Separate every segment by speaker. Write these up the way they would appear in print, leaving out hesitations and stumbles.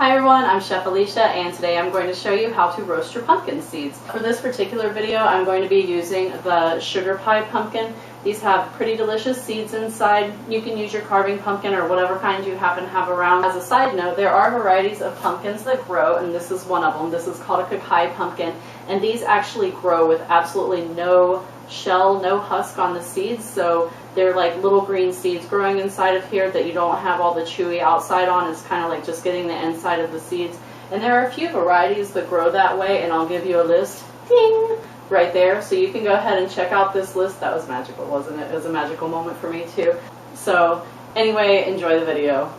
Speaker 1: Hi everyone, I'm Chef Alicia and today I'm going to show you how to roast your pumpkin seeds. For this particular video I'm going to be using the sugar pie pumpkin. These have pretty delicious seeds inside. You can use your carving pumpkin or whatever kind you happen to have around. As a side note, there are varieties of pumpkins that grow, and this is one of them. This is called a kakai pumpkin, and these actually grow with absolutely no shell, no husk on the seeds, so they're like little green seeds growing inside of here that you don't have all the chewy outside on. It's kind of like just getting the inside of the seeds. And there are a few varieties that grow that way, and I'll give you a list. Ding! Right there, so you can go ahead and check out this list. That was magical, wasn't it? It was a magical moment for me too. So anyway, enjoy the video.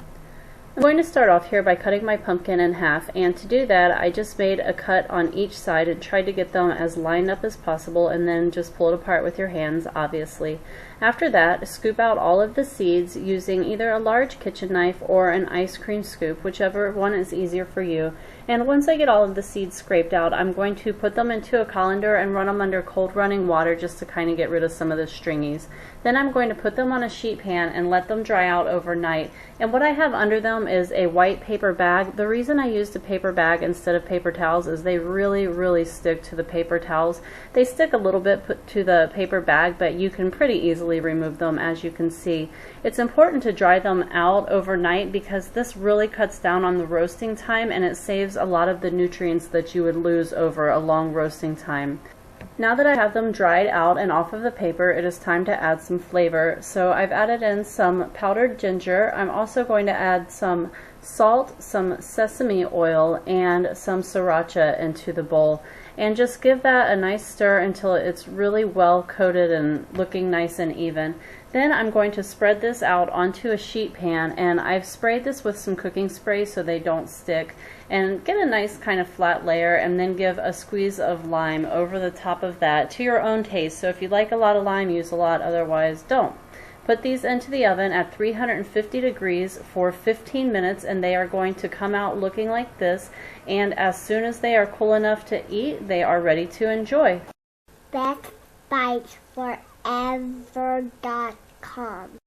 Speaker 2: I'm going to start off here by cutting my pumpkin in half, and to do that I just made a cut on each side and tried to get them as lined up as possible, and then just pull it apart with your hands, obviously. After that, scoop out all of the seeds using either a large kitchen knife or an ice cream scoop, whichever one is easier for you. And once I get all of the seeds scraped out, I'm going to put them into a colander and run them under cold running water just to kind of get rid of some of the stringies. Then I'm going to put them on a sheet pan and let them dry out overnight. And what I have under them is a white paper bag. The reason I used a paper bag instead of paper towels is they really stick to the paper towels. They stick a little bit to the paper bag, but you can pretty easily remove them, as you can see. It's important to dry them out overnight because this really cuts down on the roasting time, and it saves a lot of the nutrients that you would lose over a long roasting time. Now that I have them dried out and off of the paper, it is time to add some flavor. So I've added in some powdered ginger. I'm also going to add some salt, some sesame oil, and some sriracha into the bowl. And just give that a nice stir until it's really well coated and looking nice and even. Then I'm going to spread this out onto a sheet pan, and I've sprayed this with some cooking spray so they don't stick. And get a nice kind of flat layer, and then give a squeeze of lime over the top of that to your own taste. So if you like a lot of lime, use a lot, otherwise don't. Put these into the oven at 350 degrees for 15 minutes, and they are going to come out looking like this. And as soon as they are cool enough to eat, they are ready to enjoy.
Speaker 3: bestbitesforever.com